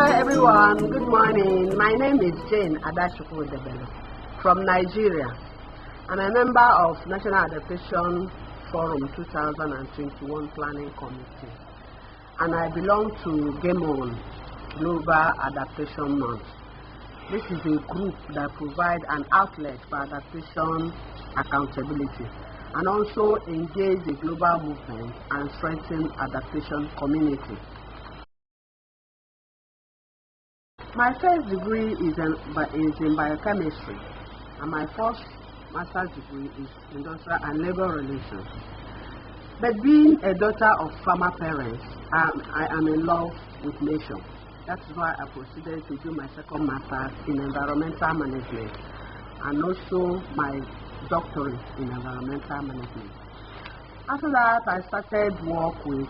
Hello everyone, good morning. My name is Jane Chukwudebelu from Nigeria. I'm a member of National Adaptation Forum 2021 Planning Committee, and I belong to GAMeOn, Global Adaptation Month. This is a group that provides an outlet for adaptation accountability and also engage the global movement and strengthen adaptation community. My first degree is in biochemistry, and my first master's degree is industrial and labor relations. But being a daughter of farmer parents, I am in love with nature. That's why I proceeded to do my second master's in environmental management and also my doctorate in environmental management. After that, I started work with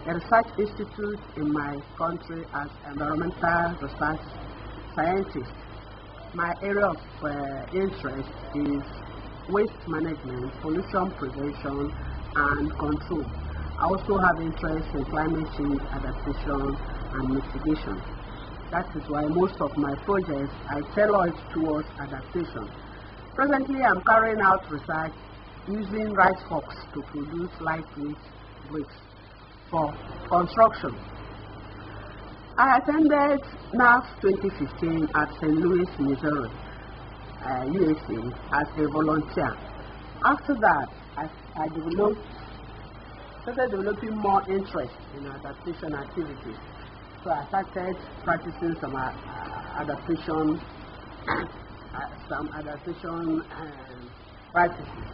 a research institute in my country as environmental research scientist. My area of interest is waste management, pollution prevention, and control. I also have interest in climate change adaptation and mitigation. That is why most of my projects I tailor it towards adaptation. Presently, I'm carrying out research using rice husks to produce lightweight bricks for construction. I attended NAF 2015 at St. Louis, Missouri, USA, as a volunteer. After that, I started developing more interest in adaptation activities. So I started practicing some adaptation practices.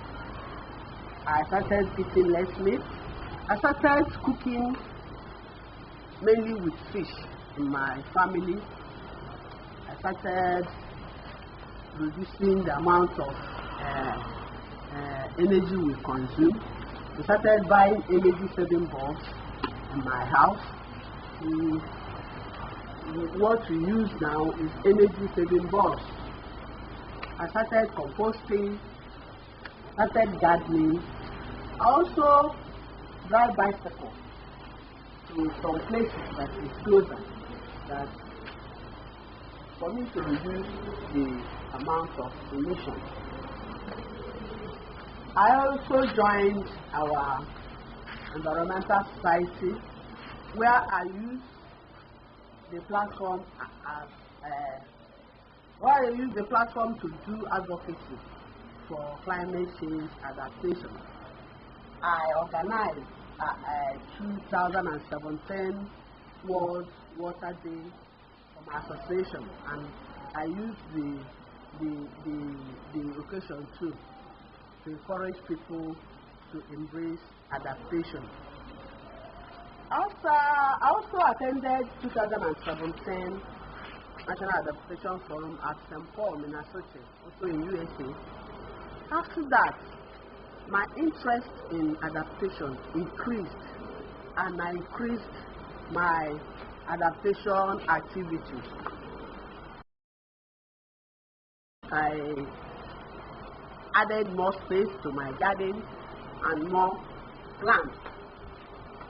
I started eating less meat. I started cooking mainly with fish in my family. I started reducing the amount of energy we consume. We started buying energy saving bulbs in my house. What we use now is energy saving bulbs. I started composting, started gardening. I also ride bicycle to some places that is closer, that for me to reduce the amount of emission. I also joined our environmental society, where I use the platform to do advocacy for climate change adaptation. I organized a 2017 World Water Day for my association, and I used the occasion too to encourage people to embrace adaptation. I also attended 2017 National Adaptation Forum at St. Paul, Minnesota, also in USA. After that, my interest in adaptation increased, and I increased my adaptation activities. I added more space to my garden and more plants.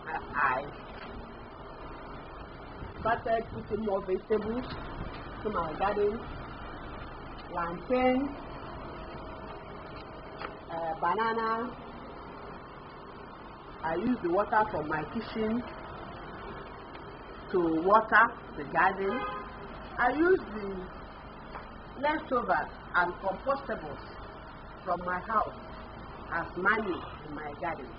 I started putting more vegetables to my garden, plantain, banana. I use the water from my kitchen to water the garden. I use the leftovers and compostables from my house as manure in my garden.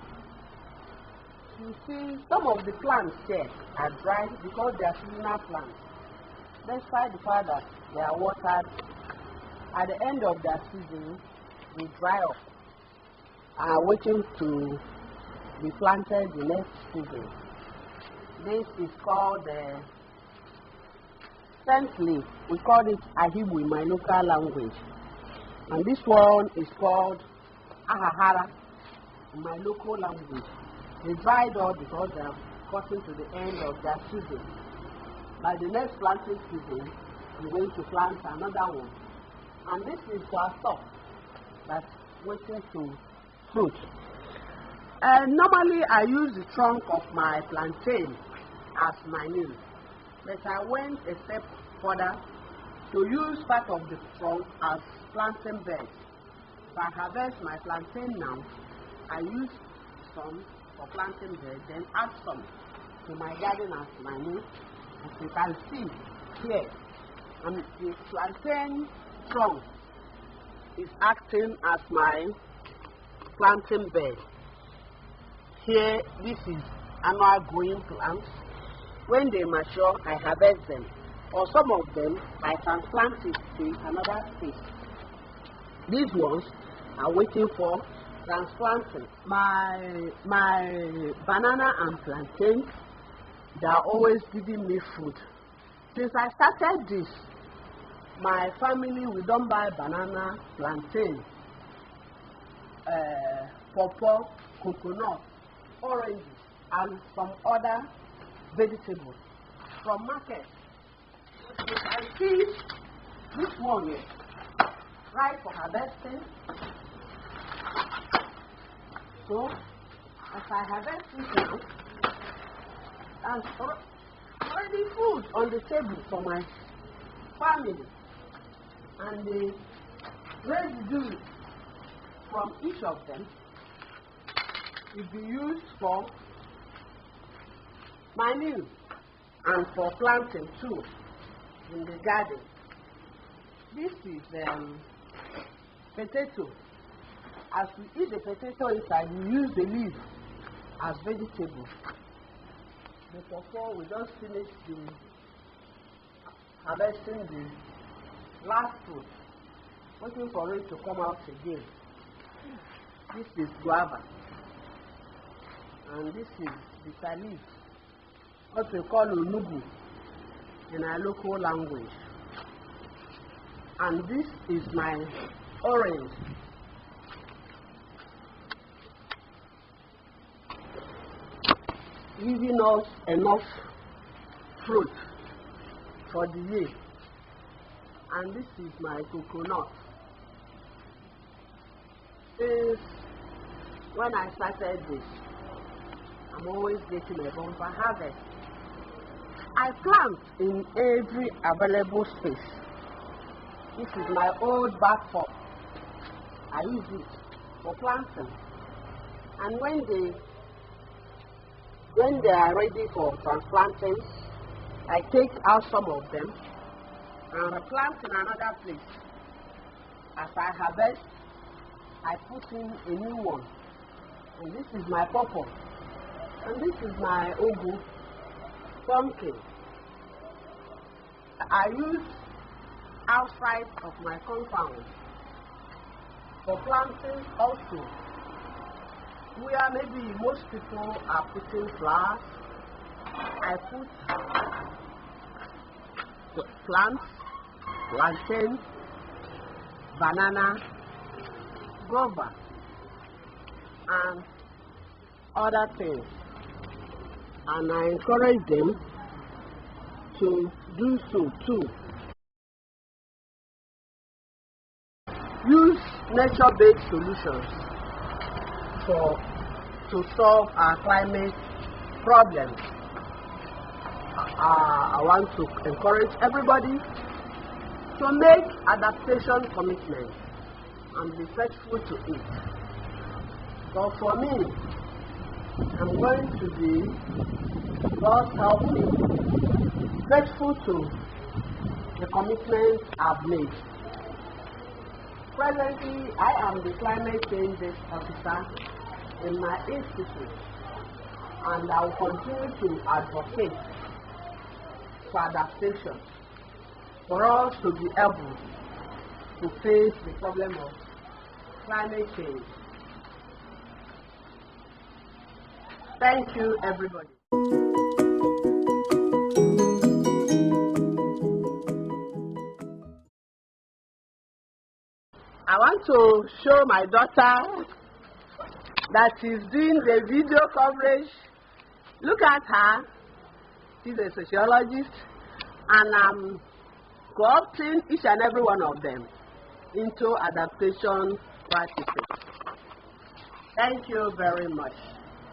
You see, some of the plants here are dry because they are seasonal plants. Despite the fact that they are watered, at the end of their season, they dry up, waiting to be planted the next season. This is called scent leaf. We call it ahibu in my local language. And this one is called ahahara in my local language. They dried up because they are gotten to the end of their season. By the next planting season, we're going to plant another one. And this is our stock that's waiting to fruit. Normally, I use the trunk of my plantain as manure. but I went a step further to use part of the trunk as planting beds. If I harvest my plantain now, I use some for planting bed, then add some to my garden as manure. As you can see here, the plantain trunk is acting as my planting bed. Here, this is annual growing plants. When they mature, I harvest them, or some of them I transplant it to another space. These ones are waiting for transplanting. My banana and plantain, they are always giving me food. Since I started this, my family, we don't buy banana, plantain, pawpaw, coconut, oranges, and some other vegetables from market. You can see this one here, right for harvesting. So, as I harvest this now, there's already food on the table for my family. And the residue from each of them will be used for manure and for planting too in the garden. This is potato. As we eat the potato inside, we use the leaf as vegetable. The pawpaw, we just finished harvesting the last fruit, waiting for it to come out again. This is guava, and this is bitter leaf, what we call unugu in our local language. And this is my orange. Giving us enough fruit for the year. And this is my coconut. Since when I started this, I'm always getting a bumper harvest. I plant in every available space. This is my old back pot. I use it for planting. And when they are ready for transplanting, I take out some of them and replant in another place. As I harvest, I put in a new one. And this is my pawpaw. And this is my ugu, pumpkin. I use outside of my compound for planting also, where maybe most people are putting flowers. I put plants, plantain, banana, guava, and other things. And I encourage them to do so too. Use nature-based solutions to solve our climate problems. I want to encourage everybody to make adaptation commitments and be faithful to it. So for me, I'm going to be, God help me, faithful to the commitments I've made. Presently, I am the climate change officer in my institute, and I will continue to advocate for adaptation, for us to be able to face the problem of climate change. Thank you, everybody. I want to show my daughter that she's doing the video coverage. Look at her. She's a sociologist, and I'm co-opting each and every one of them into adaptation practices. Thank you very much.